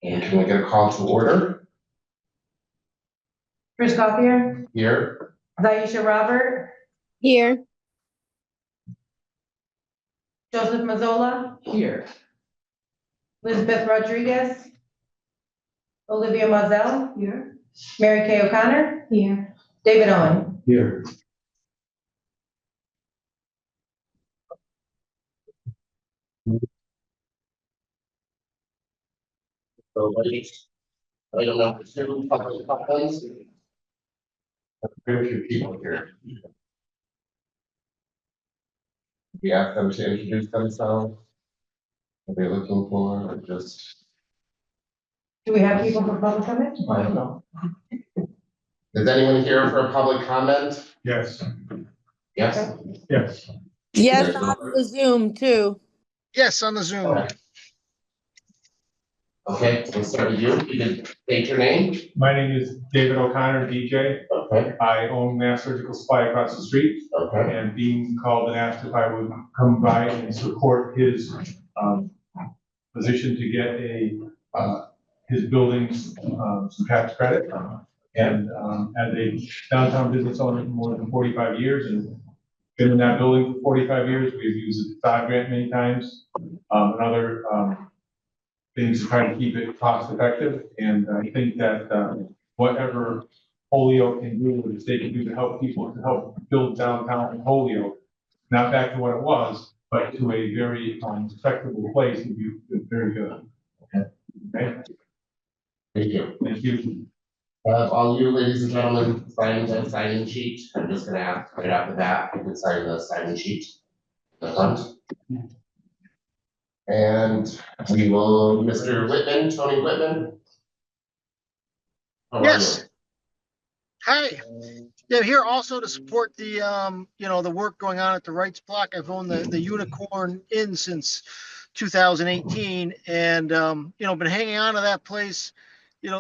And can we get a call to order? Chris Gauthier. Here. Zaisha Robert. Here. Joseph Mazzola. Here. Elizabeth Rodriguez. Olivia Mazel. Here. Mary Kay O'Connor. Here. David Owen. Here. So, I don't know, if there's public comments. Very few people here. We ask them to introduce themselves. What they're looking for, or just, Do we have people for public comment? I don't know. Is anyone here for a public comment? Yes, Yes? yes. Yes, on the Zoom too. Yes, on the Zoom. Okay. Okay, we'll start with you. You can state your name. My name is David O'Connor, DJ. Okay, I own Mass Surgical Supply across the street, okay, and being called and asked if I would come by and support his position to get his buildings some tax credit. And as a downtown business owner for more than 45 years and been in that building for 45 years, we've used the facade grant many times and other things to try to keep it cost effective. And I think that whatever Holyoke can do, or the state can do to help people, to help build downtown Holyoke, not back to what it was, but to a very respectable place, would be very good. Okay. Okay. thank you. Thank you. All you ladies and gentlemen, sign the sign-in sheet. I'm just gonna ask right after that, you can sign the sign-in sheet. The front. And we will, Mr. Whitman, Tony Whitman. How are Yes. you? Hi. Yeah, here also to support the, the work going on at the Wrights block. I've owned the Unicorn Inn since 2018 and, been hanging on to that place,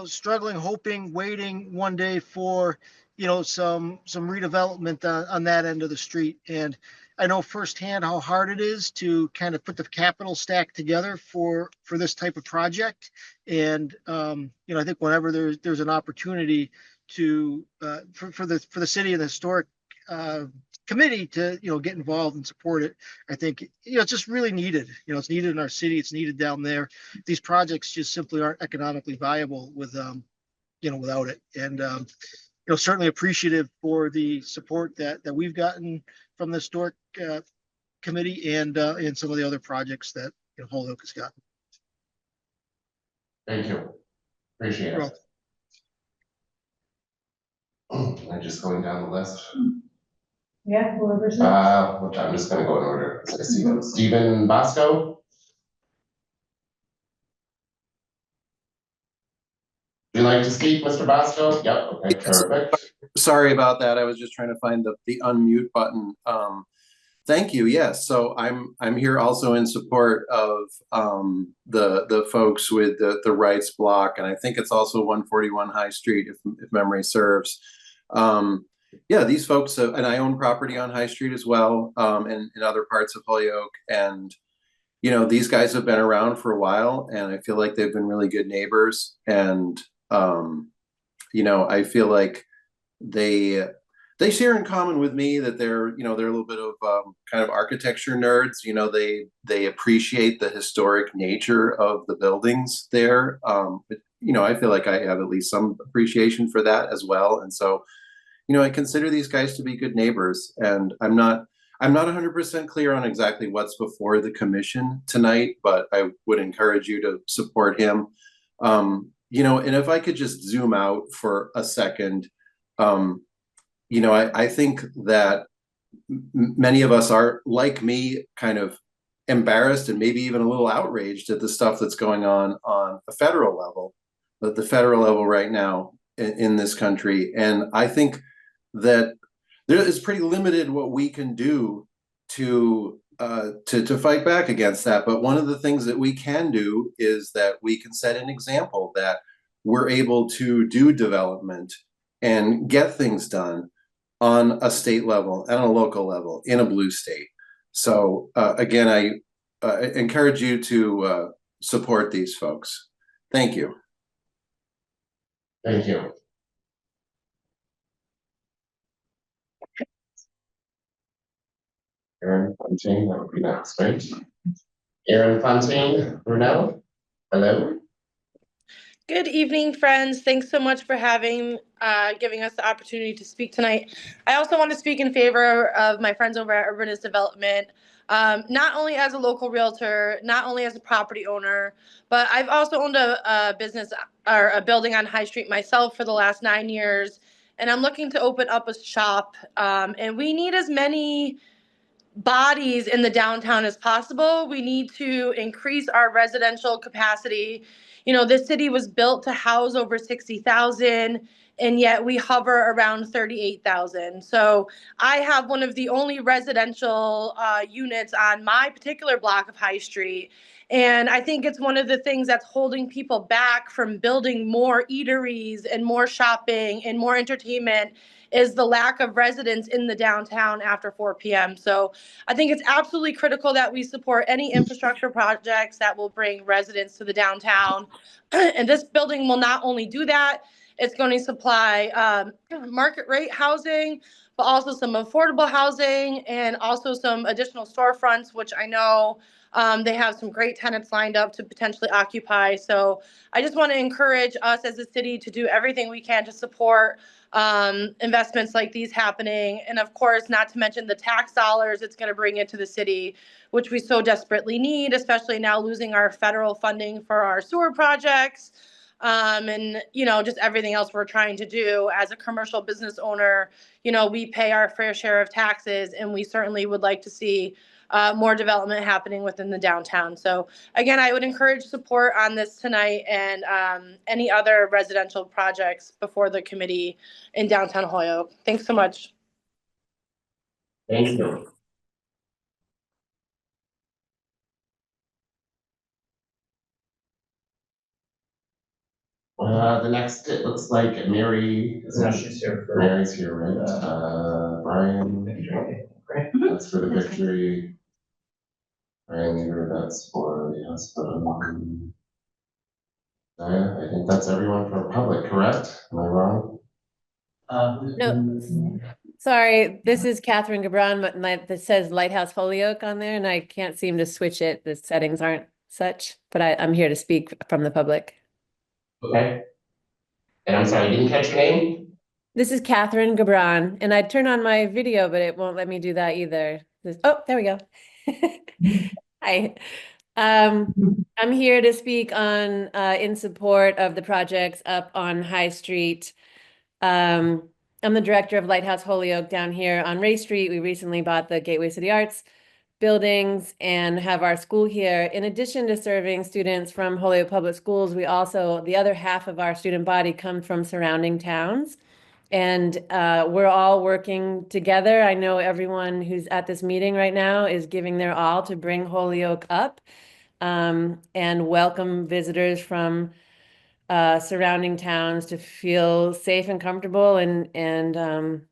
struggling, hoping, waiting one day for, some redevelopment on that end of the street. And I know firsthand how hard it is to kind of put the capital stack together for this type of project. And, I think whenever there's an opportunity to for the city and the historic committee to get involved and support it, I think it's just really needed. It's needed in our city. It's needed down there. These projects just simply aren't economically viable with without it. And certainly appreciative for the support that we've gotten from the historic committee and some of the other projects that Holyoke has gotten. Thank you. Appreciate You're it. I'm just going down the list. Yeah, whoever's next. Which I'm just gonna go in order as I see them. Stephen Bosco. Would you like to speak, Mr. Bosco? Yep, okay, perfect. Sorry about that. I was just trying to find the unmute button. Thank you. Yes. So I'm here also in support of the folks with the Wrights block, and I think it's also 141 High Street, if memory serves. Yeah, these folks, and I own property on High Street as well, and in other parts of Holyoke. And these guys have been around for a while, and I feel like they've been really good neighbors. And I feel like they share in common with me that they're a little bit of kind of architecture nerds. They appreciate the historic nature of the buildings there. But, I feel like I have at least some appreciation for that as well. And so, I consider these guys to be good neighbors, and I'm not 100% clear on exactly what's before the commission tonight, but I would encourage you to support him. And if I could just zoom out for a second, I think that many of us are, like me, kind of embarrassed and maybe even a little outraged at the stuff that's going on a federal level, at the federal level right now in this country. And I think that there is pretty limited what we can do to fight back against that. But one of the things that we can do is that we can set an example that we're able to do development and get things done on a state level and a local level in a blue state. So again, I encourage you to support these folks. Thank you. Thank you. Aaron Fontaine, that would be next, right? Aaron Fontaine, Brunel, hello? Good evening, friends. Thanks so much for giving us the opportunity to speak tonight. I also want to speak in favor of my friends over at Urbanist Development, not only as a local realtor, not only as a property owner, but I've also owned a business or a building on High Street myself for the last 9 years, and I'm looking to open up a shop. And we need as many bodies in the downtown as possible. We need to increase our residential capacity. You know, this city was built to house over 60,000, and yet we hover around 38,000. So I have one of the only residential units on my particular block of High Street. And I think it's one of the things that's holding people back from building more eateries and more shopping and more entertainment is the lack of residents in the downtown after 4 p.m. So I think it's absolutely critical that we support any infrastructure projects that will bring residents to the downtown. And this building will not only do that, it's going to supply market rate housing, but also some affordable housing and also some additional storefronts, which I know they have some great tenants lined up to potentially occupy. So I just want to encourage us as a city to do everything we can to support investments like these happening. And of course, not to mention the tax dollars it's going to bring into the city, which we so desperately need, especially now losing our federal funding for our sewer projects. And, you know, just everything else we're trying to do as a commercial business owner. You know, we pay our fair share of taxes, and we certainly would like to see more development happening within the downtown. So again, I would encourage support on this tonight and any other residential projects before the committee in downtown Holyoke. Thanks so much. Thank you. The next, it looks like Mary. She's here for. Mary's here, right? Brian, that's for the victory. Brian Leader, that's for the hospital. I think that's everyone from public, correct? Am I wrong? No, sorry, this is Catherine Gabron, but that says Lighthouse Holyoke on there, and I can't seem to switch it. The settings aren't such, but I'm here to speak from the public. Okay. And I'm sorry, I didn't catch your name? This is Catherine Gabron, and I turn on my video, but it won't let me do that either. Oh, there we go. Hi. I'm here to speak on in support of the projects up on High Street. I'm the director of Lighthouse Holyoke down here on Ray Street. We recently bought the Gateway City Arts buildings and have our school here. In addition to serving students from Holyoke Public Schools, we also, the other half of our student body come from surrounding towns. And we're all working together. I know everyone who's at this meeting right now is giving their all to bring Holyoke up and welcome visitors from surrounding towns to feel safe and comfortable and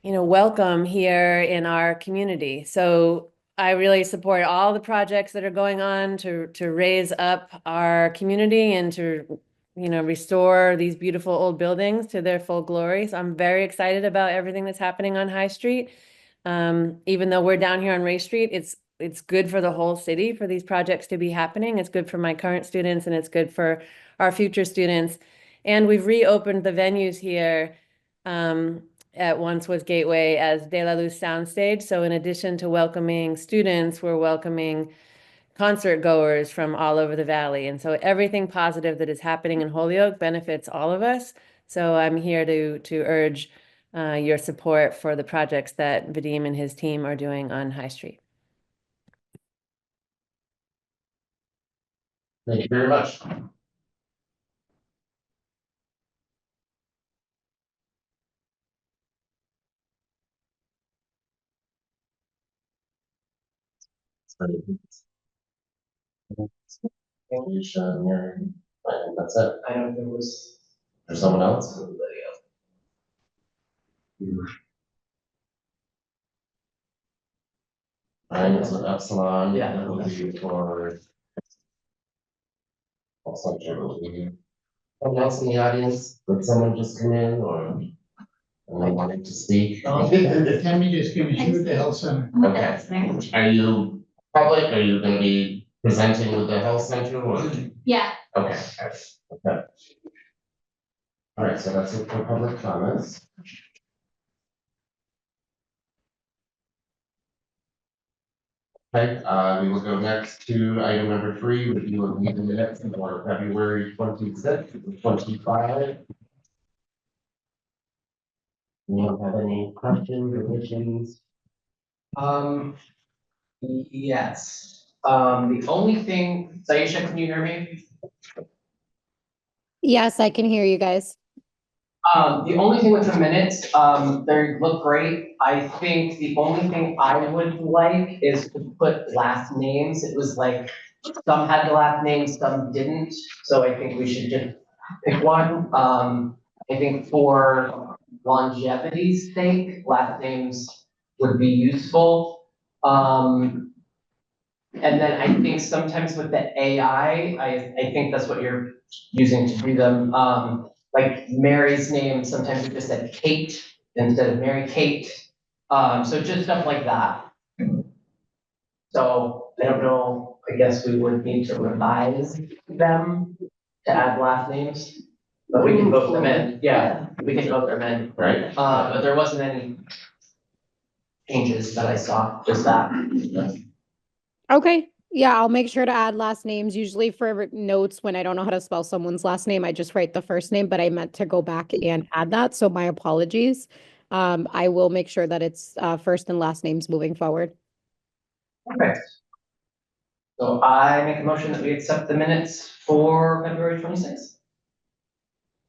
you know, welcome here in our community. So I really support all the projects that are going on to raise up our community and to, you know, restore these beautiful old buildings to their full glory. So I'm very excited about everything that's happening on High Street. Even though we're down here on Ray Street, it's good for the whole city for these projects to be happening. It's good for my current students and it's good for our future students. And we've reopened the venues here at once was Gateway as De La Luz Soundstage. So in addition to welcoming students, we're welcoming concert goers from all over the valley. And so everything positive that is happening in Holyoke benefits all of us. So I'm here to urge your support for the projects that Vadim and his team are doing on High Street. Thank you very much. Alicia, Mary, I think that's it. I don't know if there was. There's someone else? Ryan is with Epsilon. Yeah. That will be for center, will we? Someone else in the audience, did someone just come in or? Anyone wanting to speak? Tammy just came, she was at the health center. Okay, are you public, are you gonna be presenting with the health center or? Yeah. Okay, okay. All right, so that's it for public comments. Okay, we will go next to item number 3, review of meeting minutes for February 26th, 25. Anyone have any questions, revisions? Yes. The only thing, Saisha, can you hear me? Yes, I can hear you guys. The only thing with the minutes, they look great. I think the only thing I would like is to put last names. It was like, some had the last names, some didn't. So I think we should just pick one. I think for longevity's sake, last names would be useful. And then I think sometimes with the AI, I think that's what you're using to do them. Like Mary's name, sometimes it just said Kate instead of Mary Kate. So just stuff like that. So I don't know, I guess we would need to revise them to add last names. But we can vote them in, yeah, we can vote them in. Right. But there wasn't any changes that I saw, just that. Okay, yeah, I'll make sure to add last names. Usually for notes, when I don't know how to spell someone's last name, I just write the first name, but I meant to go back and add that, so my apologies. I will make sure that it's first and last names moving forward. Perfect. So I make a motion that we accept the minutes for February 26th.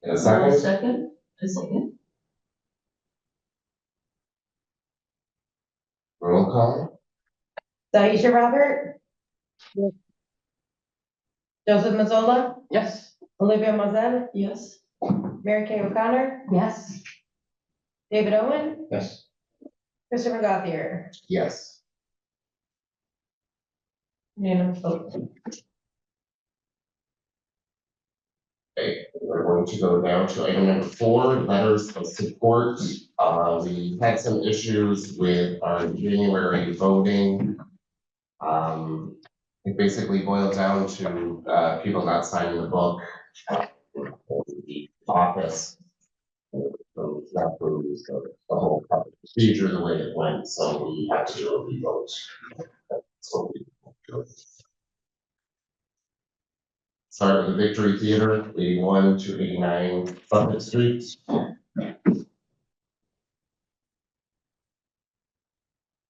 In a second, Second. A second. roll call. Daisha Robert? Yes. Joseph Mazzola? Yes. Olivia Mazel? Yes. Mary Kay O'Connor? Yes. David Owen? Yes. Christopher Gauthier? Yes. Unanimous vote. Okay, we're going to go down to item number 4, letters of support. We had some issues with our January voting. It basically boiled down to people not signing the book. The office. So it's not really the whole procedure the way it went, so we had to do a revote. That's what we do. Start with the Victory Theater, 81 to 89 Suffolk Street. So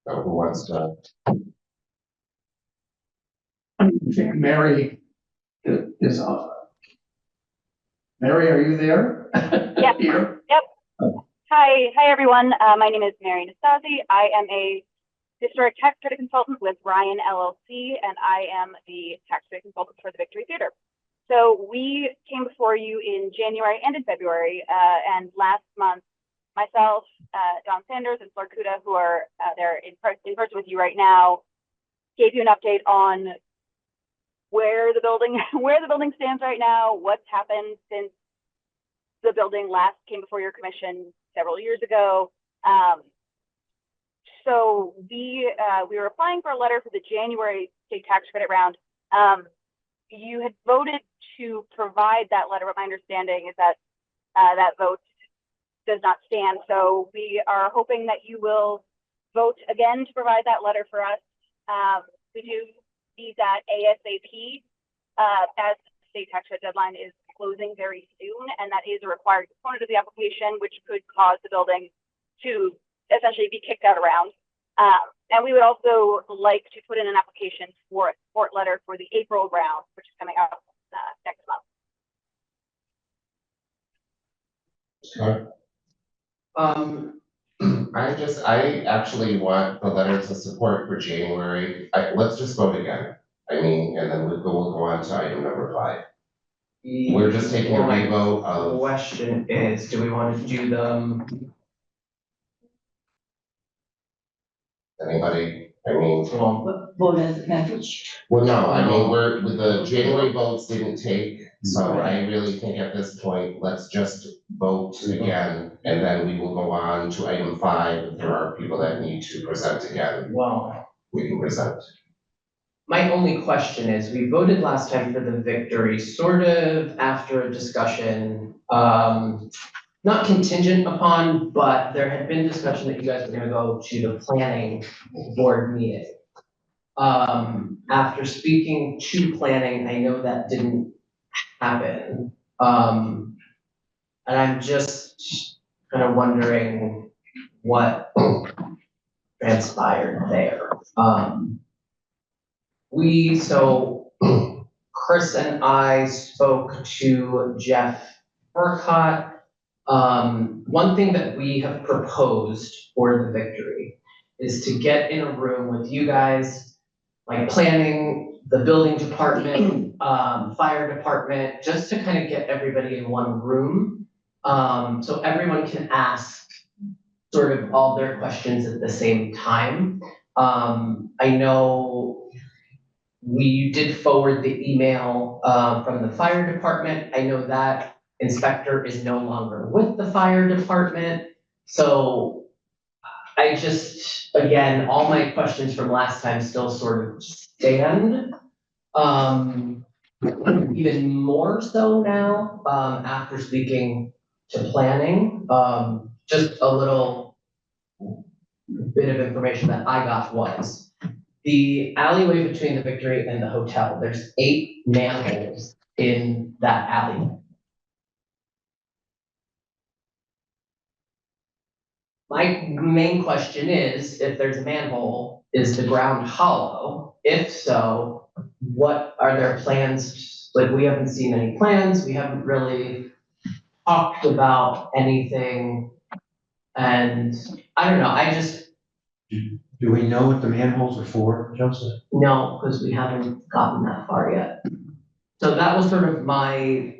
who wants to? I think Mary is Mary, are you there? Yeah. Here? Yep. Hi everyone. My name is Mary Nastasi. I am a historic tax credit consultant with Ryan LLC, and I am the tax credit consultant for the Victory Theater. So we came before you in January and in February, and last month, myself, Don Sanders, and Flor Kuda, who are there in person with you right now, gave you an update on where the building stands right now, what's happened since the building last came before your commission several years ago. So we were applying for a letter for the January state tax credit round. You had voted to provide that letter, but my understanding is that that vote does not stand. So we are hoping that you will vote again to provide that letter for us. We do need that ASAP, as the state tax credit deadline is closing very soon, and that is a required component of the application, which could cause the building to essentially be kicked out of round. And we would also like to put in an application for a support letter for the April round, which is coming up next month. I actually want the letter to support for January. Let's just vote again. I mean, and then we'll go on to item number 5. We're just taking a revote of. The question is, do we want to do them? Anybody? I mean, Vote as a package. well, no, I mean, with the January votes didn't take, so I really think at this point, let's just vote again. And then we will go on to item 5. If there are people that need to present again, Well, we can present. my only question is, we voted last time for the victory, sort of after a discussion, not contingent upon, but there had been discussion that you guys were gonna go to the planning board meeting. After speaking to planning, I know that didn't happen. And I'm just kind of wondering what transpired there. So Chris and I spoke to Jeff Burkott. One thing that we have proposed for the victory is to get in a room with you guys, like planning, the building department, fire department, just to kind of get everybody in one room. So everyone can ask sort of all their questions at the same time. I know we did forward the email from the fire department. I know that inspector is no longer with the fire department. So I just, again, all my questions from last time still sort of stand. Even more so now, after speaking to planning, just a little bit of information that I got was the alleyway between the Victory and the hotel, there's 8 manholes in that alleyway. My main question is, if there's a manhole, is the ground hollow? If so, what are their plans? Like, we haven't seen any plans, we haven't really talked about anything. And I don't know, I just. Do we know what the manholes are for, Joseph? No, because we haven't gotten that far yet. So that was sort of my.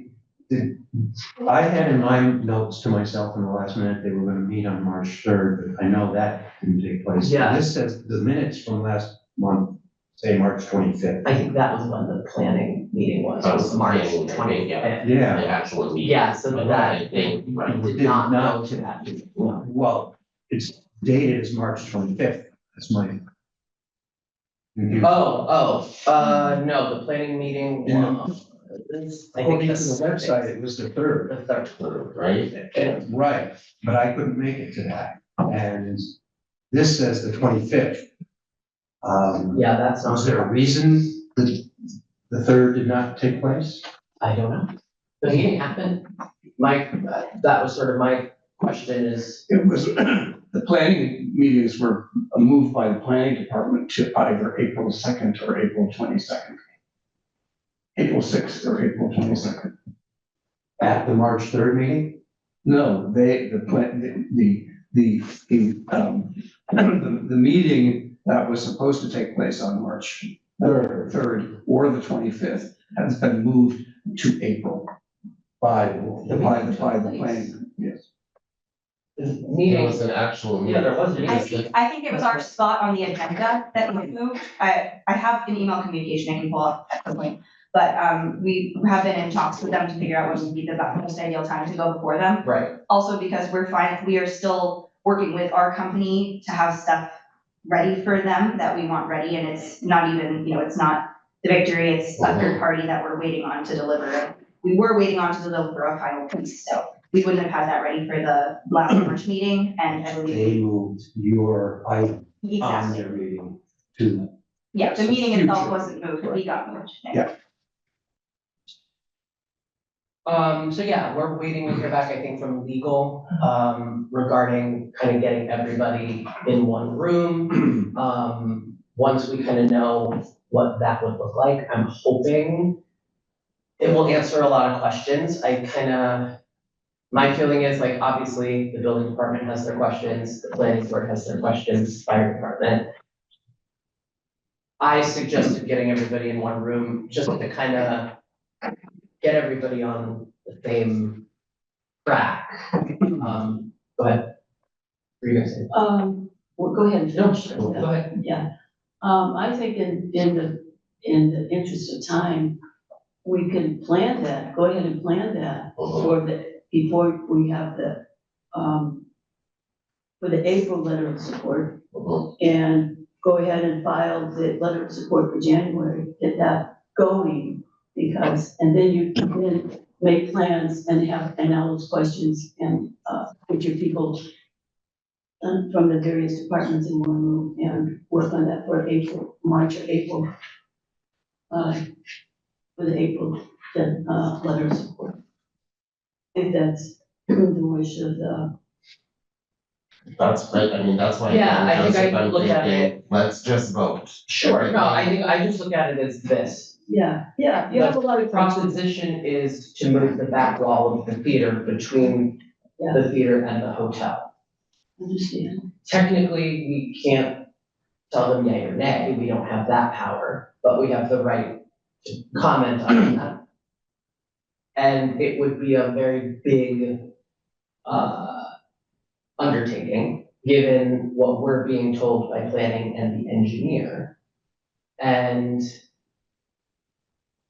I had in my notes to myself in the last minute, they were gonna meet on March 3rd, but I know that didn't take place. Yeah. This says the minutes from last month, say March 25th. I think that was when the planning meeting was March 20th. Yeah. Yeah. The actual meeting. Yeah, so But that I think, right. did not go to that. No. Well, it's dated as March 25th. That's my. No, the planning meeting was. I think According to the the website, it was the 3rd. The 3rd. Right? Right, but I couldn't make it to that. And this says the 25th. Yeah, that's Was not, there a reason that the 3rd did not take place? I don't know. The meeting happened. That was sort of my question is, It was, the planning meetings were moved by the planning department to either April 2nd or April 22nd. April 6th or April 22nd. At the March 3rd meeting? No, the meeting that was supposed to take place on March 3rd or the 25th has been moved to April by the planning, yes. the There meeting, was an actual meeting. yeah, there was a meeting. I think it was our spot on the agenda that we moved. I have an email communication I can pull up at some point. But we have been in talks with them to figure out what would be the most ideal time to go before them. Right. Also because we are still working with our company to have stuff ready for them that we want ready, and it's not even, it's not the Victory, it's a third party that we're waiting on to deliver. We were waiting on to deliver a final piece, so we wouldn't have had that ready for the last March meeting, and I believe. They moved your item on Exactly. their meeting to. Yeah, the meeting itself Future. wasn't moved, we got moved. Yeah. So yeah, we're waiting to hear back, I think, from legal, regarding kind of getting everybody in one room. Once we kind of know what that would look like, I'm hoping it will answer a lot of questions. My feeling is, like, obviously, the building department has their questions, the planning board has their questions, fire department. I suggested getting everybody in one room just to kind of get everybody on the same track. Go ahead. What were you gonna say? Well, go ahead. No, go ahead. Yeah, I think in the interest of time, we can plan that, go ahead and plan that before we have for the April letter of support, and go ahead and file the letter of support for January, get that going, and then you can then make plans and all those questions and, put your people from the various departments in one room and work on that for April, March or April. For the April, letter of support. If that's the wish of the. That's, I mean, that's why. Yeah, I think Joseph, I I'm look at thinking, let's just vote. Sure, no, I think I just look at it as this. Yeah, you have a lot The of. proposition is to move the back wall of the theater between the theater and the hotel. Understand. Technically, we can't tell them yay or nay, we don't have that power, but we have the right to comment on that. And it would be a very big, undertaking, given what we're being told by planning and the engineer. And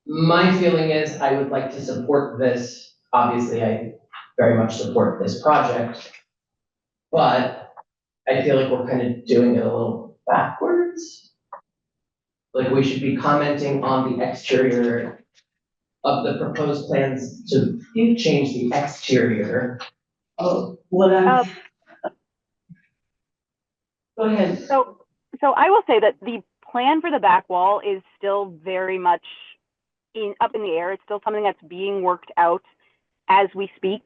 my feeling is I would like to support this. Obviously, I very much support this project, but I feel like we're kind of doing it a little backwards. Like we should be commenting on the exterior of the proposed plans to change the exterior. Oh, what I'm. Go ahead. So I will say that the plan for the back wall is still very much up in the air. It's still something that's being worked out as we speak.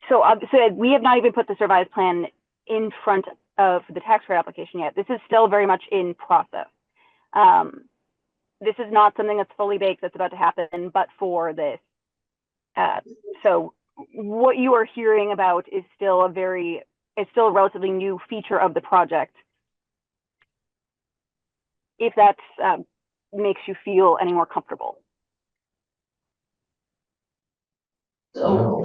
So we have not even put the revised plan in front of the tax credit application yet. This is still very much in process. This is not something that's fully baked that's about to happen, but for this. So what you are hearing about is still a relatively new feature of the project. If that makes you feel any more comfortable. So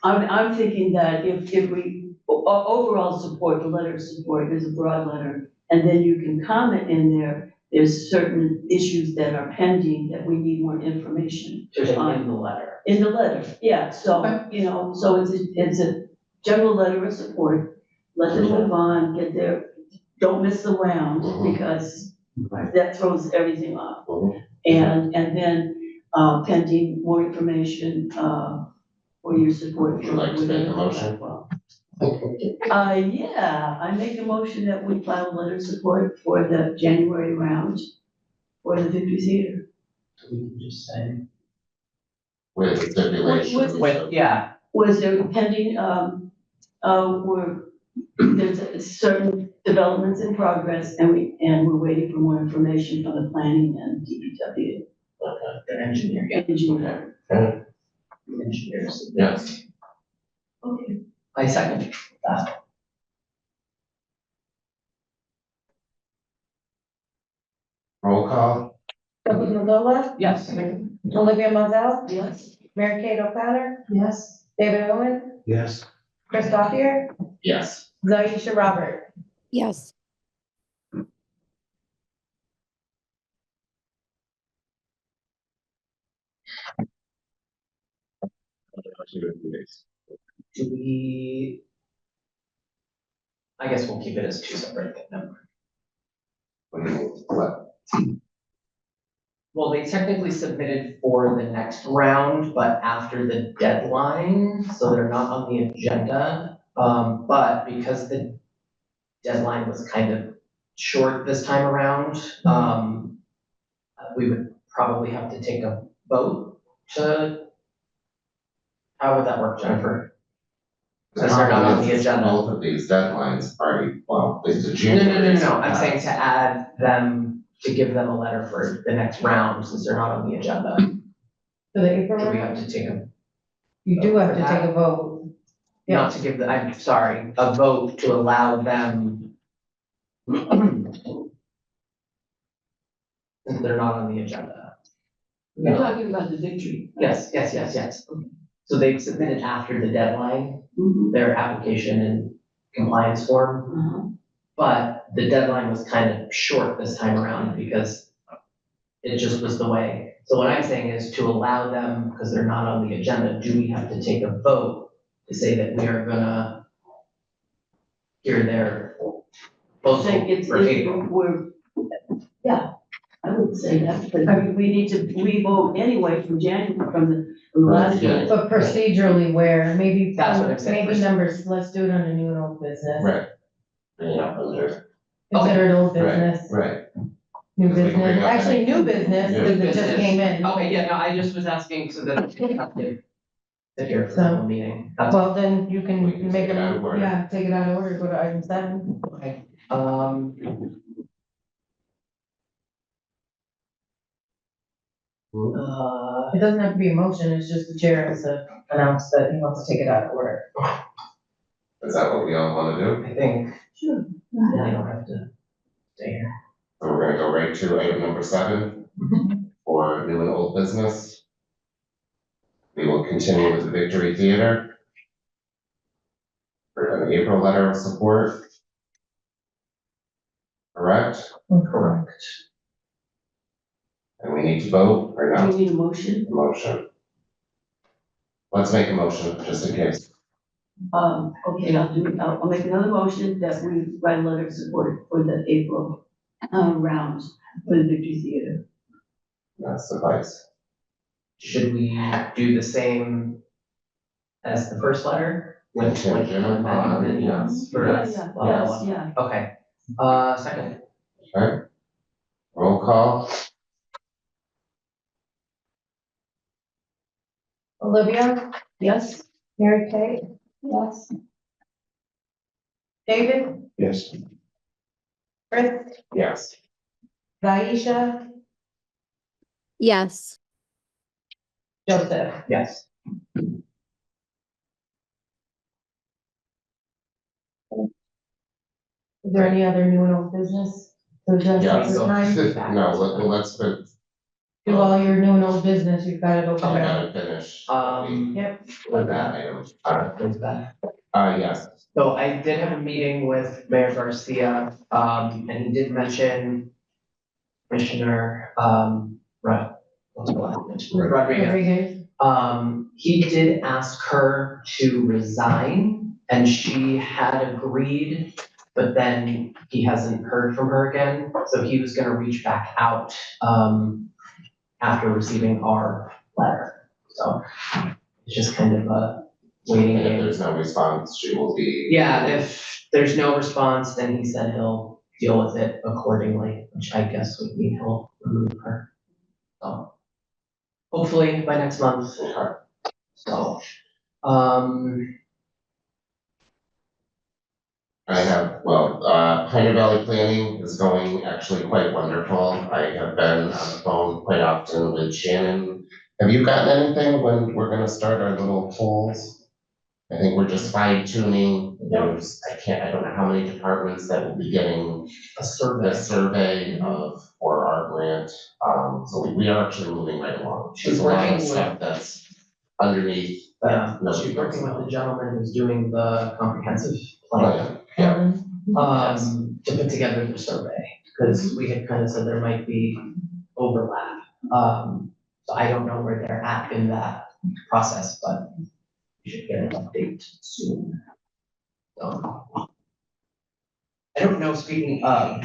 I'm thinking that if we overall support, the letter of support is a broad letter, and then you can comment in there's certain issues that are pending that we need more information on. In the letter. In the letter, yeah, so, so it's a general letter of support, let them move on, get there, don't miss the round, because that throws everything off. And then, pending more information, for your support. Would you like to make a motion? Yeah, I make a motion that we file a letter of support for the January round for the Victory Theater. We can just say. With stipulation. Was there pending, there's certain developments in progress, and we're waiting for more information from the planning and DPW. The engineer. Engineer. Okay. Engineers. Yes. Okay. I second that. Roll call. Sophie Mandola, Yes. Olivia Mozelle, Yes. Mary Kate O'Connor, Yes. David Owen, Yes. Chris Gothier, Yes. Zaisha Robert. Yes. Do we? I guess we'll keep it as two separate things. What? Well, they technically submitted for the next round, but after the deadline, so they're not on the agenda. But because the deadline was kind of short this time around, we would probably have to take a vote to, how would that work, Jennifer? Because they're not on the agenda. Both of these deadlines are, well, it's a No, January. I'm saying to add them, to give them a letter for the next round, since they're not on the agenda. For the April Do we round? have to take a, You do have to take a vote. not to give the, I'm sorry, a vote to allow them. Since they're not on the agenda. You're talking about the Victory. Yes. So they've submitted after the deadline, their application and compliance form, but the deadline was kind of short this time around because it just was the way. So what I'm saying is to allow them, because they're not on the agenda, do we have to take a vote to say that we are gonna hear their proposal Say it's, for April? yeah, I would say that, but I mean, we need to re-vote anyway from January, from the last Yeah. one. But procedurally where, maybe, That's what I'm saying. maybe numbers, let's do it under new and old business. Right. Yeah, under, Consider it old right, business, right. new Because we can bring business, up actually, any- new business, Yeah. because it just came in. Okay, yeah, no, I just was asking so that we have to sit here for the whole meeting. That's Well, then you We can can make take it out of a, order. yeah, take it out of order, go to item 7. okay. It doesn't have to be a motion, it's just the chair has to announce that he wants to take it out of order. Is that what we all wanna do? I think, Sure. then I don't have to stay here. So we're gonna go right to item number 7 for new and old business. We will continue with the Victory Theater. For an April letter of support. Correct? Correct. And we need to vote or We not? need a motion. Motion. Let's make a motion, just in case. Okay, I'll make another motion that we write a letter of support for the April, round for the Victory Theater. That suffice. Should we do the same as the first letter? With like Contingent an upon, amendment yes. for us? Yeah, Blah, blah, yes, blah. yeah. Okay, second. Okay. Roll call. Olivia, Yes? Mary Kay, Yes. David, Yes. Chris, Yes. Daisha, Yes. Joseph. Yes. Is there any other new and old business to address Yeah. at this time? No, let's put, Do all your new and old business, you've got it open. I gotta finish. Yep. With that item. There's that. Yes. So I did have a meeting with Mayor Garcia, and he did mention Commissioner, what's the last name? Rodriguez. Rodriguez. He did ask her to resign and she had agreed, but then he hasn't heard from her again. So he was gonna reach back out, after receiving our letter. So it's just kind of a waiting And if game. there's no response, she will be. Yeah, if there's no response, then he said he'll deal with it accordingly, which I guess would mean he'll remove her. So hopefully by next month. So, I have, Pioneer Valley Planning is going actually quite wonderful. I have been on the phone quite often with Shannon. Have you gotten anything when we're gonna start our little polls? I think we're just fine tuning. I don't know how many departments that will be getting a survey. the survey for our grant. So we are actually moving right along. She's There's a lot working of with- stuff that's underneath. Yeah, No, she's working with the gentleman who's doing the comprehensive plan, Yeah, to put together the survey. Cause we had kind of said there might be overlap. So I don't know where they're at in that process, but we should get an update soon. So. I don't know, speaking of,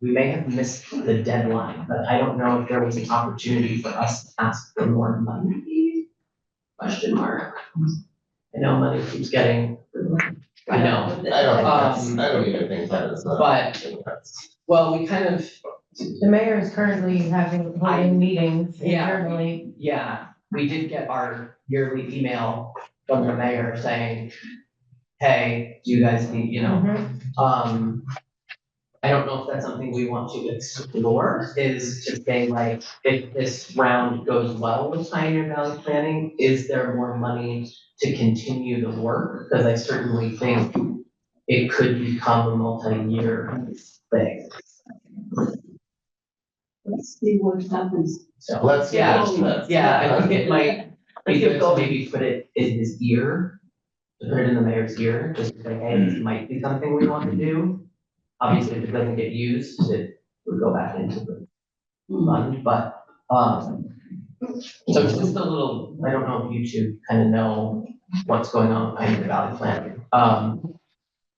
we may have missed the deadline, but I don't know if there was an opportunity for us to ask for more money. Question mark. I know money keeps getting, I know. I don't even think that is. Well, we kind of, The mayor is currently holding meetings Yeah. internally. yeah, we did get our yearly email from the mayor saying, hey, do you guys need, Mhm. I don't know if that's something we want to explore, is to say like, if this round goes well with Pioneer Valley Planning, is there more money to continue the work? Because I certainly think it could become a multi-year thing. Let's see what happens. So, Let's yeah, finish this. yeah, I think it might be Let's good get to going. maybe put it in his ear, to put it in the mayor's ear, just to say, hey, this might be something we want to do. Obviously, if it doesn't get used, it would go back into the fund, but, so it's just a little, I don't know if you two kind of know what's going on with Pioneer Valley Plan.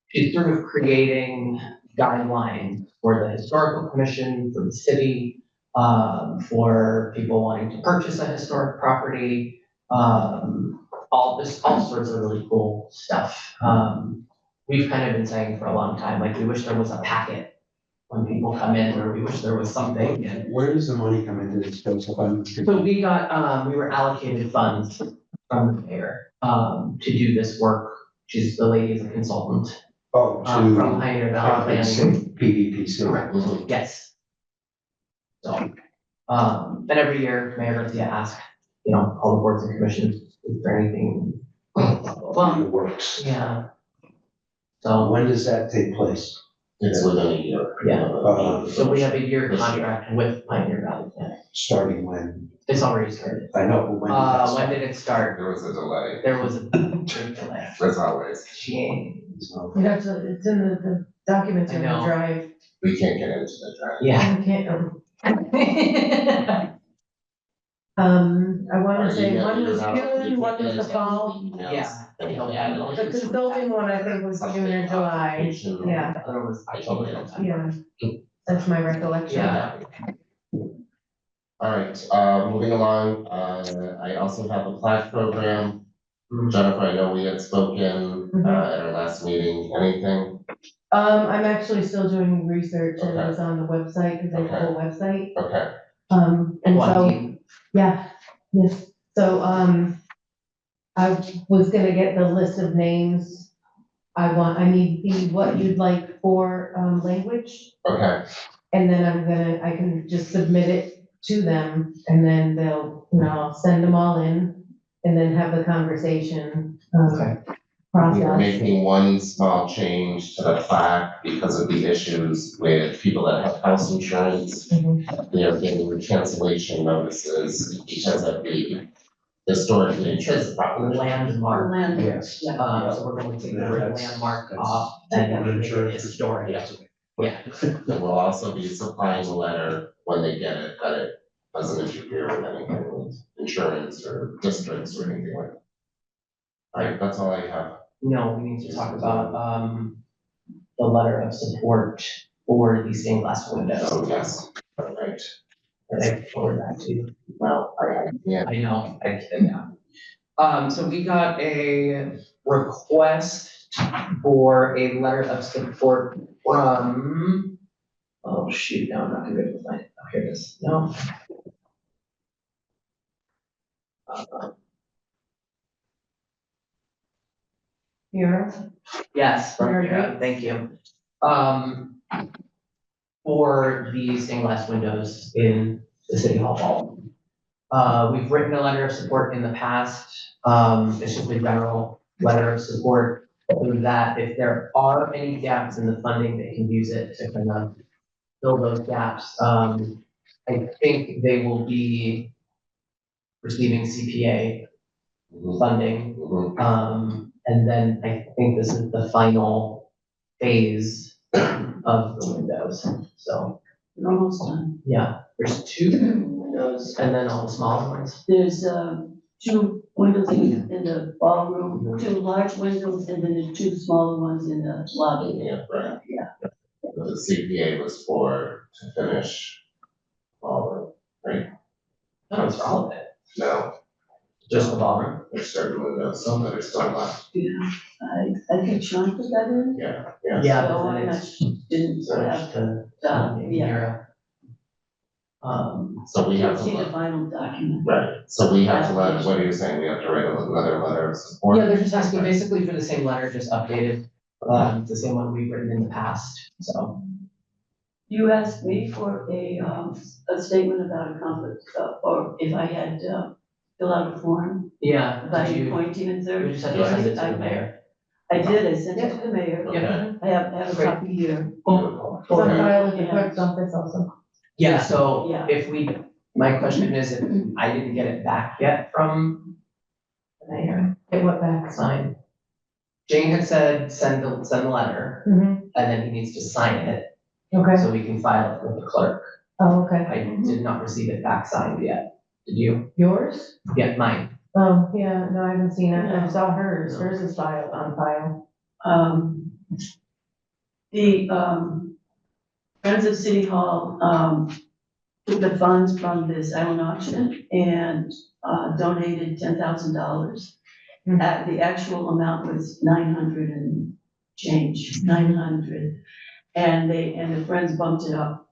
She's sort of creating guidelines for the historical commission, for the city, for people wanting to purchase a historic property, all sorts of really cool stuff. We've kind of been saying for a long time, like, we wish there was a packet when people come in, or we wish there was something, and Where does the money come into this special fund? so we were allocated funds from the mayor, to do this work. She's the lady is a consultant, Oh, from to Pioneer Valley Planning. compensate PVPC. Correct, yes. So, and every year, Mayor Garcia asks, all the boards and commissions, is there anything? Well, it works. Yeah. So, When does that take place? It's within a year. yeah, so we have a year contract with Pioneer Valley Planning. Starting when? It's already started. I know, but when did that start? When did it start? There was a delay, There was a big delay. as always. Change. It's in the documents in the I know. drive. We can't get into the draft. Yeah. You can't. I wanna say one was June, one was the fall. Yeah. The consulting one, I think, was June or July. Yeah. The other was October. Yeah, that's my recollection. Yeah. All right, moving along, I also have a plaque program. Jennifer, I know we had spoken, at our last meeting, anything? I'm actually still doing research and Okay. it's on the website, because they have a whole website. Okay, And so, yeah, yes, so, I was gonna get the list of names. I need what you'd like for, language, okay, and then I can just submit it to them, and then they'll, I'll send them all in, and then have the conversation, we're process. making one small change to the plaque because of the issues with people that have house insurance. They are getting cancellation notices because of the historic nature of the property. Landmark. Yes. So we're going to take the word landmark off and make it historic. Yeah. And we'll also be supplying a letter when they get it, that it doesn't interfere with anything with insurance or districts or anything like that. All right, that's all I have. No, we need to talk about, the letter of support for the stained glass windows. Oh, yes, all right. And I forward that to you. Well, yeah, I know, so we got a request for a letter of support from, oh shoot, now I'm not gonna be able to find it. Oh, here it is. No. Here, Yes, Very yeah, thank you. For the stained glass windows in the city hall. We've written a letter of support in the past. It's just a general letter of support so that if there are any gaps in the funding, they can use it to kind of fill those gaps. I think they will be receiving CPA funding. And then I think this is the final phase of the windows, so. We're almost done. Yeah, there's 2 windows and then all the smaller ones. There's, 2 windows in the ballroom, 2 large windows, and then there's 2 smaller ones in the lobby. yeah, right. Yeah. The CPA was to finish all of it, right? No, it's for all of it, No, just the ballroom. there's certain windows, some that are still left. Yeah, I think Sean put that in. Yeah, Yeah, So but I'm then not, it's didn't have, yeah. So we have to see the let, final document. right, so we have to let, what are you saying, we have to write another letter of support? Yeah, they're just asking basically for the same letter, just updated, the same one we've written in the past, so. You asked me for a statement about a conflict, or if I had, fill out a form Yeah, about did you, appointing and serving. we just had to send it to the mayor. I did, I sent it to the mayor. Okay. I have a Great. copy here. Beautiful. it's on Okay. file at the clerk's office also. Yeah, so Yeah. if my question is if I didn't get it back yet from the mayor, It went back. sign. Jane had said, send the letter, Mhm. and then he needs to sign it, Okay, so we can file it with the clerk. oh, okay. I did not receive it back signed yet. Did you? Yours? Yeah, mine. Oh, yeah, no, I haven't seen it. I No. saw hers. Hers is filed on file. The, Friends of City Hall, took the funds from the silent auction and, donated $10,000. The actual amount was 900 and change, 900. And the Friends bumped it up,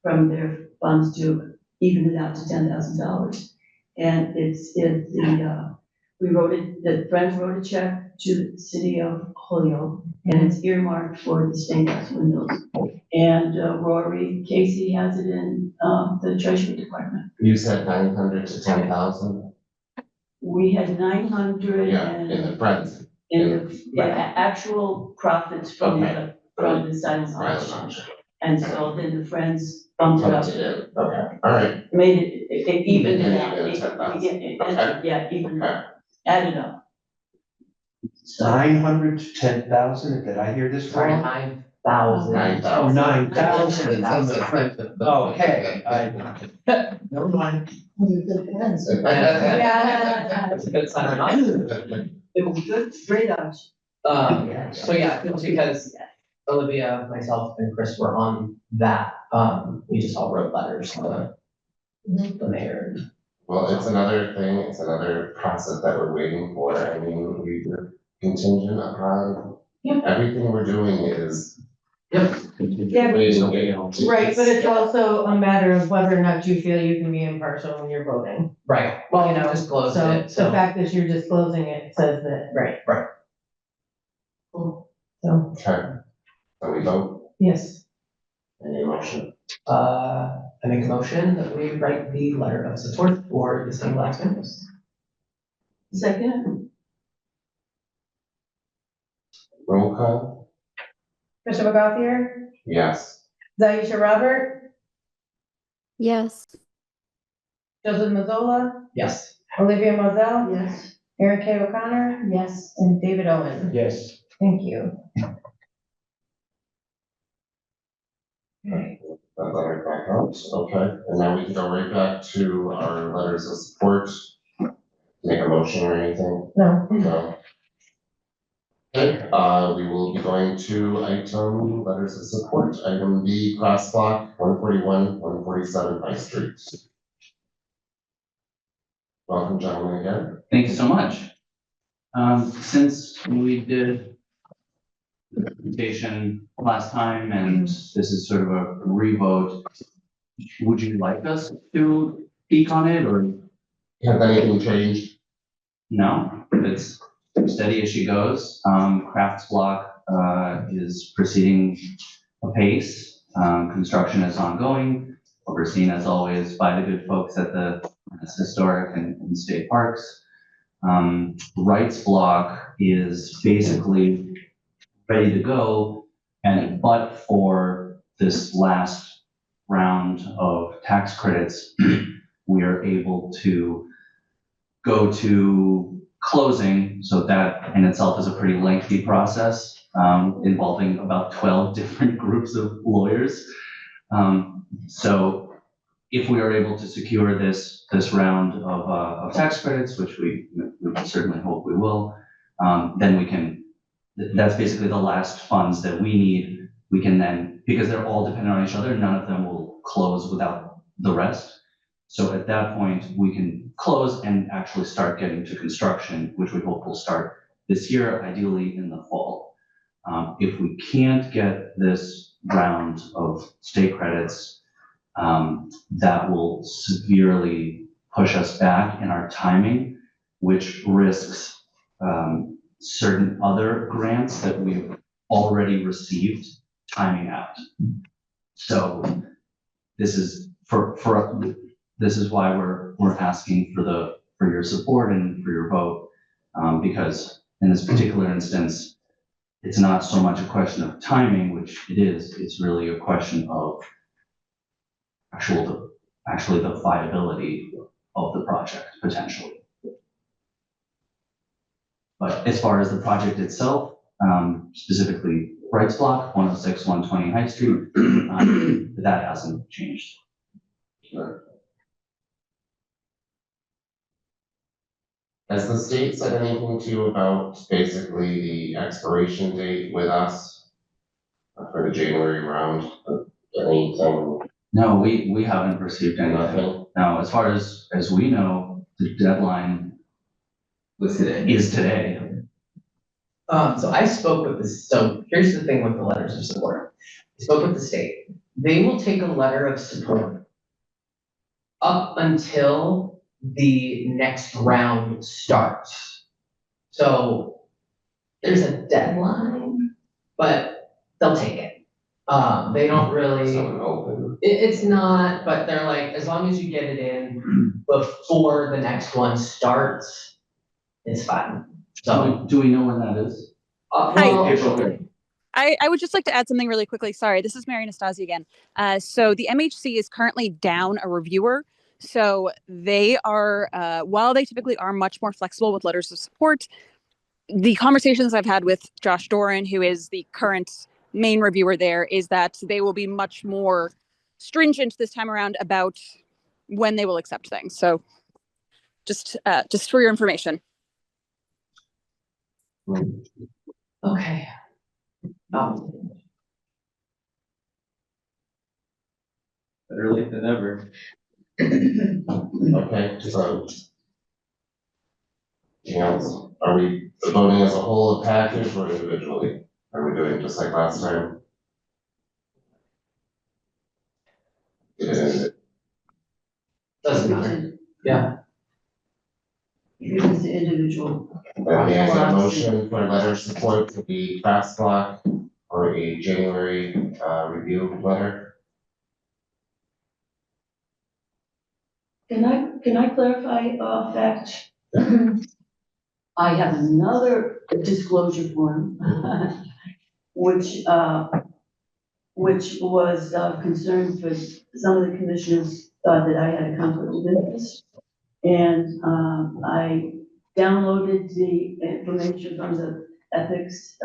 from their funds to even it out to $10,000. And the Friends wrote a check to the city of Holyoke, and it's earmarked for the stained glass windows. And Rory Casey has it in, the Treasury Department. You said 900 to 10,000? We had 900 Yeah, and in the Friends. in the actual profits from the silent Silent auction. auction. And so then the Friends bumped it up, Pumped it in. Okay, all right. made it evened it out. Even it 10,000. Okay. Yeah, even, added up. 900 to 10,000, did I hear this Sorry, wrong? 9,000. 9,000. Oh, 9,000 from the 9,000. Friends. Okay, never mind. Yeah. That's a good sign or not. It was good, great auction. So yeah, it's because Olivia, myself, and Chris were on that. We just all wrote letters to the mayor. Well, it's another thing, it's another process that we're waiting for. I mean, we're contingent upon, everything we're doing is. Yep. Yeah, waiting. right, but it's also a matter of whether or not you feel you can be impartial when you're voting. Right, well, you disclosed So it, the so. fact that you're disclosing it says that, right. Cool. So, Okay, so we vote, yes. any motion? I make a motion that we write the letter of support for the stained glass windows. Second, Roll call? Commissioner McGough, Yes. Zaisha Robert, Yes. Joseph Mazzola, Yes. Olivia Mozelle, yes. Erin K. O'Connor, Yes. and David Owen. Yes. Thank you. That letter back out, okay, and now we can go right back to our letters of support. Make a motion or anything? No. No. Okay, we will be going to item letters of support, item B, crosswalk, 141, 147 High Street. Welcome, gentlemen, again. Thank you so much. Since we did the presentation last time and this is sort of a revote, would you like us to speak on it or? Has anything changed? No, it's steady as she goes. Crafts Block is proceeding apace. Construction is ongoing, overseen as always by the good folks at the historic and state parks. Wrights Block is basically ready to go, and but for this last round of tax credits, we are able to go to closing. So that in itself is a pretty lengthy process, involving about 12 different groups of lawyers. So if we are able to secure this round of tax credits, which we certainly hope we will, then we can, that's basically the last funds that we need. We can then, because they're all dependent on each other, none of them will close without the rest. So at that point, we can close and actually start getting to construction, which we hope will start this year, ideally in the fall. If we can't get this round of state credits, that will severely push us back in our timing, which risks certain other grants that we've already received timing out. So this is this is why we're asking for your support and for your vote, because in this particular instance, it's not so much a question of timing, which it is. It's really a question of actually the viability of the project potentially. But as far as the project itself, specifically Wrights Block, 106, 120 High Street, that hasn't changed. Has the state said anything to you about basically the expiration date with us for the January round? Anything? No, we haven't received anything. Nothing? Now, as far as we know, the deadline Was today. is today. So I spoke with this, so here's the thing with the letters of support. I spoke with the state. They will take a letter of support up until the next round starts. So there's a deadline, but they'll take it. They don't really, it's not, but they're like, as long as you get it in before the next one starts, it's fine. So, Do we know when that is? well, April. I would just like to add something really quickly. Sorry, this is Mary Nastasi again. So the MHC is currently down a reviewer. So they are, while they typically are much more flexible with letters of support, the conversations I've had with Josh Doran, who is the current main reviewer there, is that they will be much more stringent this time around about when they will accept things. So just for your information. okay. Better late than never. Okay, so. Anything else? Are we voting as a whole, a package, or individually? Are we doing just like last time? Doesn't matter. Yeah. Use the individual. May I get a motion for a letter of support to the fast block or a January review letter? Can I clarify fact? I have another disclosure form, which was concerned for some of the commissioners thought that I had a conflict of interest. And I downloaded the information from the Ethics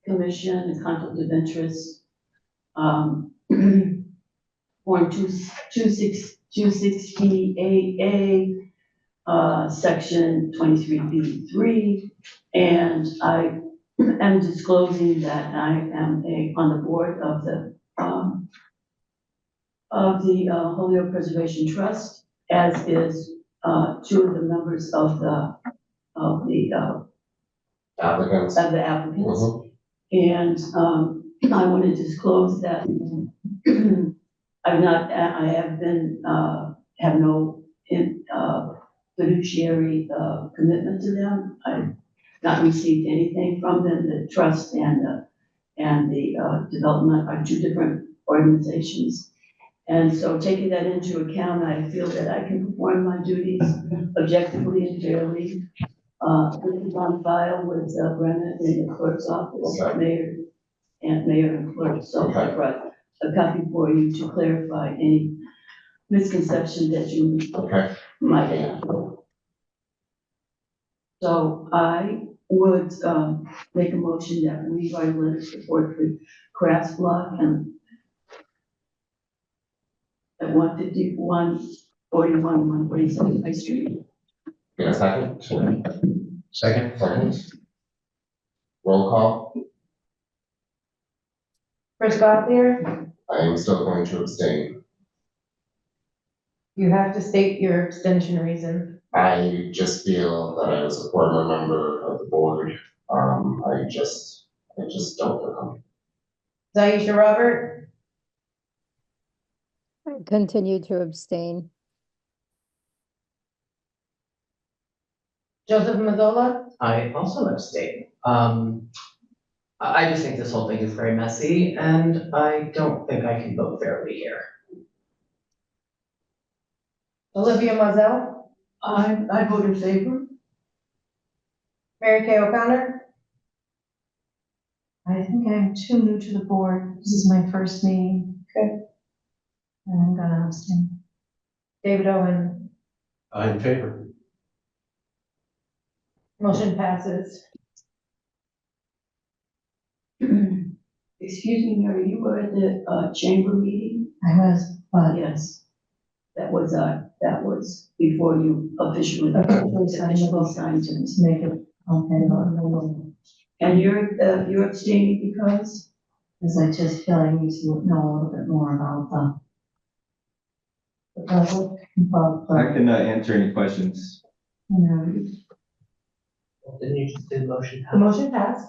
Commission and conflict of interest. Form 260AA, section 23B3, and I am disclosing that I am on the board of the Holyoke Preservation Trust, as is two of the members of the Applicants. And I want to disclose that I have no fiduciary commitment to them. I've not received anything from them. The trust and the development are two different organizations. And so taking that into account, I feel that I can perform my duties objectively and fairly. This is on file with Brenna in the clerk's office, mayor and clerk. So I brought a copy for you to clarify any misconception that you might have. So I would make a motion that we write a letter of support for Crafts Block and at 151, 41, 147 High Street. Get a second? Second. Roll call. Chris Gothier, I am still going to abstain. you have to state your abstention reason. I just feel that I was a former member of the board. I just don't feel comfortable. Zaisha Robert, I continue to abstain. Joseph Mazzola, I also abstain. I just think this whole thing is very messy, and I don't think I can vote fairly here. Olivia Mozelle, I vote in favor. Mary Kay O'Connor, I think I'm too new to the board. This is my first meeting. Okay. And I'm gonna abstain. David Owen, I'm in favor. Motion passes. Excuse me, Mary, you were at the chamber meeting? I was, but Yes. That was before you officially signed the book. signed it. Just make it, okay, And you're abstaining because? because I just feel I need to know a little bit more about the project, about I can answer any questions. you know, Didn't you just do the motion? the motion passed.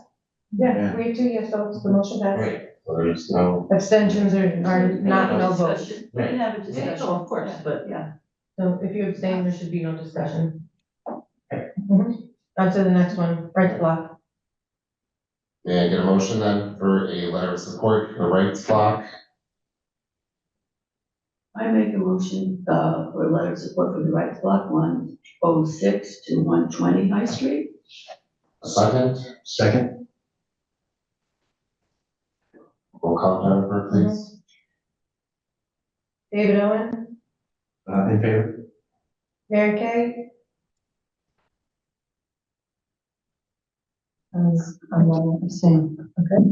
Yeah, Yeah. we have 2 yes votes, the motion passed. Right, so there's no, Abstentions are not no vote. Discussion. We can have a discussion. no, of course, but yeah. So if you abstain, there should be no discussion. Mhm. On to the next one, Wrights block. may I get a motion then for a letter of support for the Wrights block? I make a motion, for a letter of support for the Wrights block 106 to 120 High Street. A second, Second? roll call, Jennifer, please. David Owen, In favor? Mary Kay. I'm not abstaining, okay.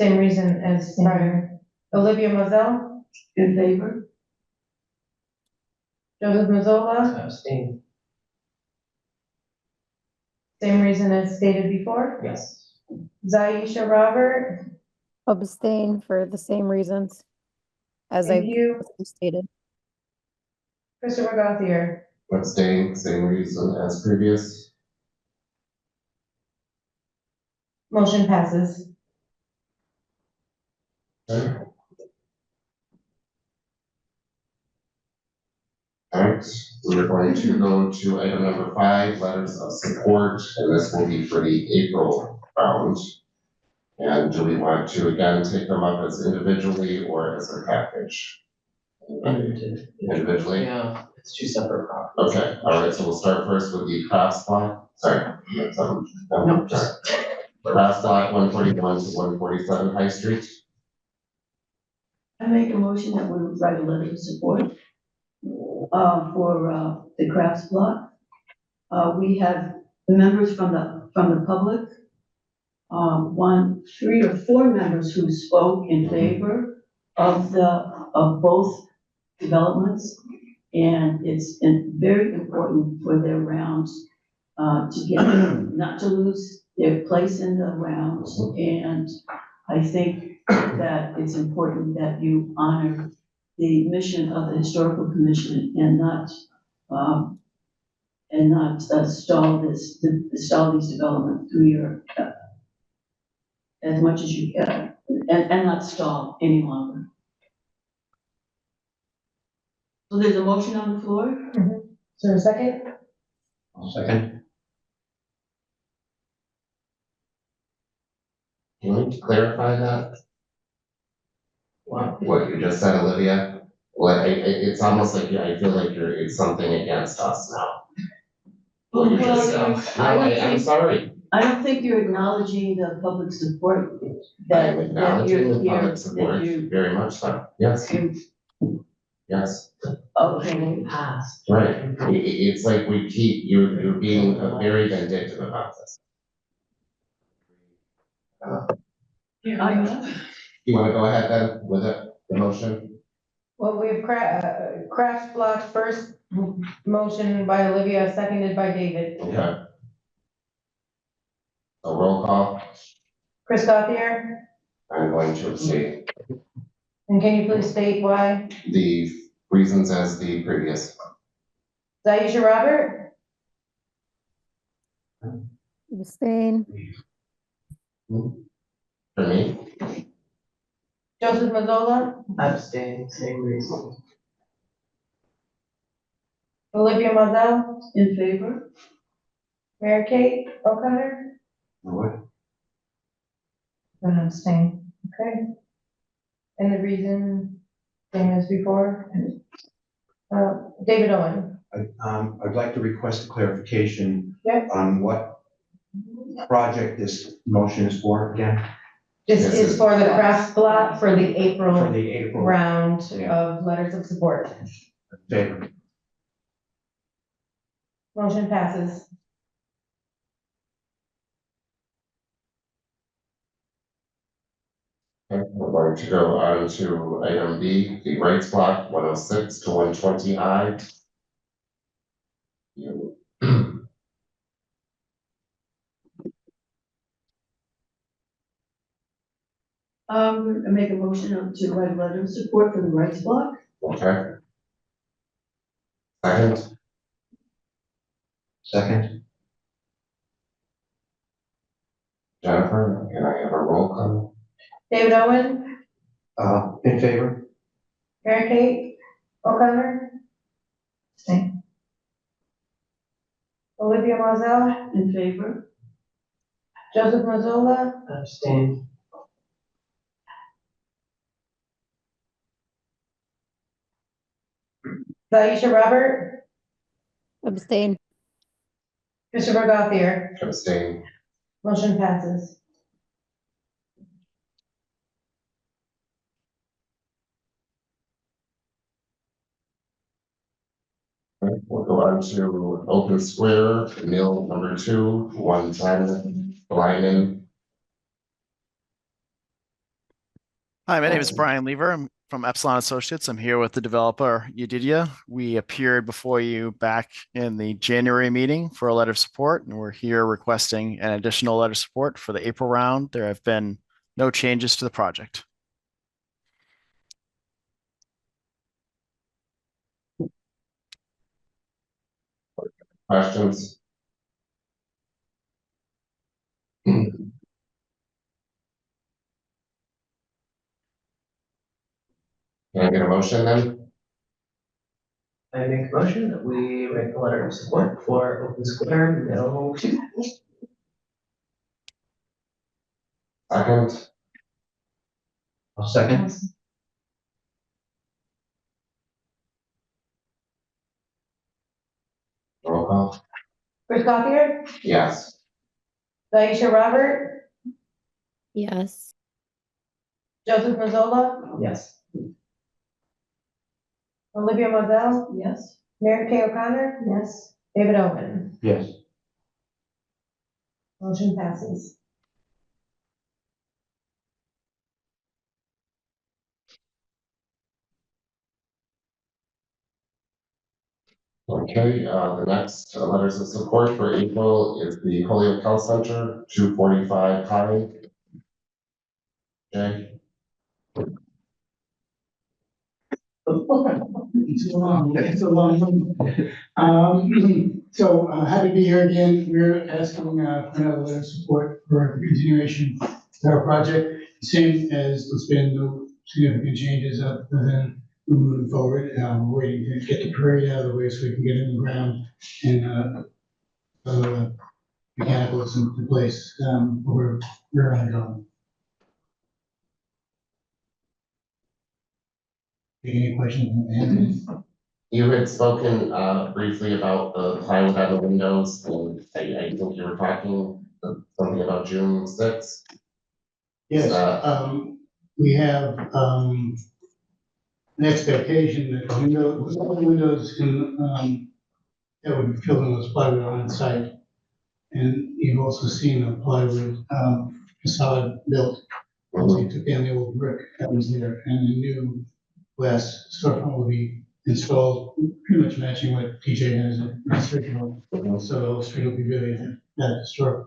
Same reason as prior. Olivia Mozelle, In favor? Joseph Mazzola, Abstain. same reason as stated before. Yes. Zaisha Robert, Abstain for the same reasons as thank I you. stated. Christopher Gauthier, Abstain, same reason as previous. motion passes. Okay. Alright, we're going to go to item number 5, letters of support, and this will be for the April round. And do we want to again take them up as individually or as a package? Individually? Yeah, it's 2 separate properties. Okay, alright, so we'll start first with the crafts block, sorry. No, just. Crafts block 141 to 147 High Street. I make a motion that we write a letter of support, for, the crafts block. We have members from the public, 3 or 4 members who spoke in favor of both developments. And it's very important for their rounds, to get, not to lose their place in the rounds. And I think that it's important that you honor the mission of the Historical Commission and not stall these developments through your, as much as you can, and not stall any longer. So there's a motion on the floor? Is there a second? Second? Can you clarify that? What you just said, Olivia? Well, it's almost like, I feel like it's something against us now. What you just said. No, I'm sorry. I don't think you're acknowledging the public support I'm that acknowledging the you're public support, very much so, yes, yes, okay. Passed. right. It's like we keep, you're being very vindictive about this. You wanna go ahead then with the motion? Well, we have crafts block first motion by Olivia, seconded by David. Okay. A roll call, Chris Gauthier, I'm going to abstain. and can you please state why? The reasons as the previous. Zaisha Robert, Abstain. For me, Joseph Mazzola, Abstain, same reason. Olivia Mozelle, In favor? Mary Kate O'Connor. What? I'm abstain, okay. And the reason, same as before. David Owen. I'd like to request a clarification Yep. on what project this motion is for again, This is for the craft block for the for April the April round Yeah. of letters of support. favor. Motion passes. going to go on to item B, the Wrights block, 106 to 120 I. You- I make a motion to write a letter of support for the Wrights block. Okay. Second, Second, Jennifer, can I have a roll call? David Owen, in favor? Mary Kate O'Connor, Abstain. Olivia Mozelle, In favor? Joseph Mazzola, Abstain. Zaisha Robert, Abstain. Christopher Gothier. Abstain. Motion passes. Right, we'll go on to open square, mill number 2, 110, Lyman. Hi, my name is Brian Lever. I'm from Epsilon Associates. I'm here with the developer Yedidya. We appeared before you back in the January meeting for a letter of support, and we're here requesting an additional letter of support for the April round. There have been no changes to the project. Questions? Can I get a motion then? I make a motion that we write the letter of support for Open Square Middle 2. Second, I'll second. roll call. Chris Gothier, Yes. Zaisha Robert, Yes. Joseph Mazzola, Yes. Olivia Mozelle, Yes. Mary Kay O'Connor, Yes. David Owen. Yes. Motion passes. Okay, the next letters of support for April is the Holyoke Health Center, 245 Pine. Jay? It's a long one. Happy to be here again. We're asking for another letter of support for continuation of our project. Same as there's been no significant changes other than we're moving forward. We're waiting to get the parade out of the way so we can get it in the ground and mechanicals in place. We're on going. Any questions? You had spoken briefly about the plywood on the windows, and I think you were talking something about June 6th. Yes, we have, an expectation that all the windows in, that would be filled in with plywood are on site. And you've also seen a plywood, facade built. So you took down the old brick that was there, and a new glass storefront will be installed, pretty much matching what TJ has in his original. So the street will be really that historic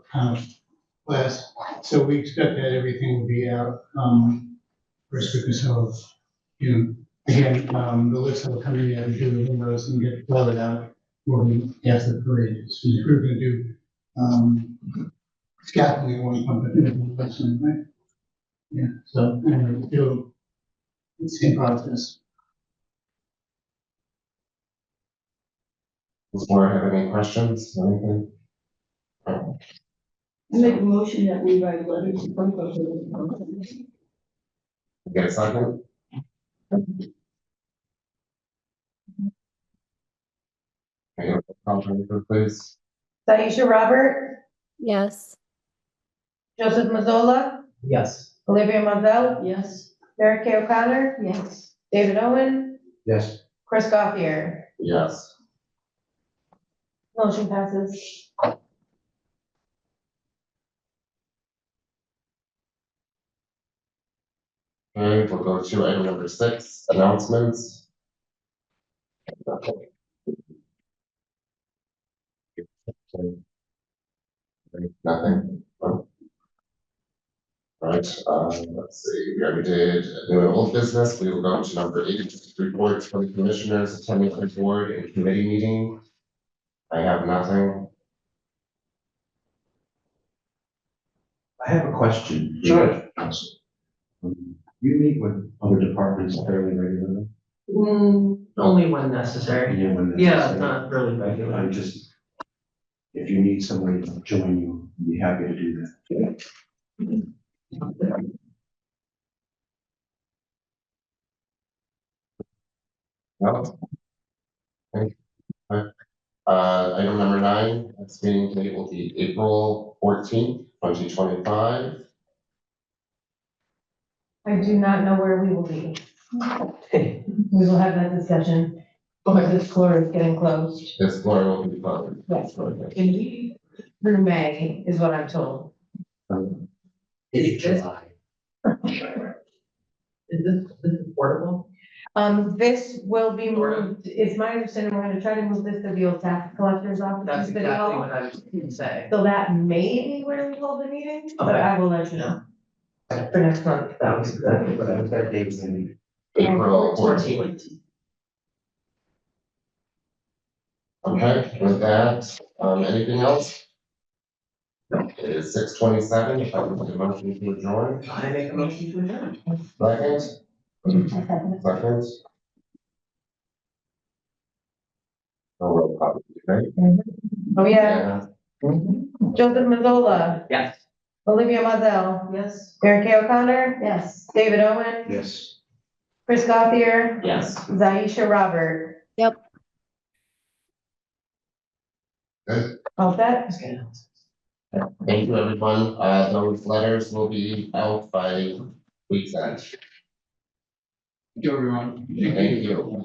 glass. So we expect that everything will be out, first week or so of June. Again, the lifts that will come in, and do the windows and get flooded out, or after the parade. So we're gonna do, scaffolding at one point, but investment, right? Yeah, so, do the same process. Does the board have any questions, anything? I make a motion that we write a letter of support for the. Get a second? Can I get a call from you, please? Zaisha Robert, Yes. Joseph Mazzola, Yes. Olivia Mozelle, Yes. Mary Kay O'Connor, Yes. David Owen, Yes. Chris Gothier. Yes. Motion passes. Okay, we'll go to item number 6, announcements. Nothing. Right, let's see, we already did new and old business. We will go to number 8, reports from the commissioners attending the board and committee meeting. I have nothing. I have a question. Sure. You meet with other departments fairly regularly? Only when necessary. Yeah, when Yeah, necessary. not really regular. I'm just, if you need somebody to join you, I'd be happy to do that. No. Okay. Item number 9, this meeting date will be April 14th, 2025. I do not know where we will be. We will have that discussion. This floor is getting closed. This floor will be closed. Yes. Indeed. Through May is what I'm told. Is July. Is this portable? This will be moved, it's my understanding, we're gonna try to move this to the old tax collector's office. That's in City exactly Hall. what I was gonna say. So that may be where we hold the meeting, but Okay. I will let you know. For next month. That was exactly what I was. That date's in. April 14th. Okay, with that, anything else? It is 6:27, if I would make a motion to adjourn. I make a motion to adjourn. Second? Second? Oh, roll call, right? Oh, yeah. Joseph Mazzola, Yes. Olivia Mazel, Yes. Mary Kay O'Connor, Yes. David Owen, Yes. Chris Gothier, Yes. Zaisha Robert. Yep. Good. All set? Thank you, everyone. Those letters will be out by week's end. Thank you, everyone. Thank you.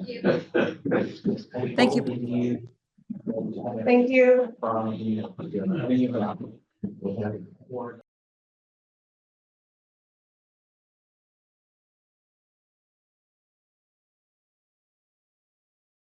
Thank you. Thank you. Um,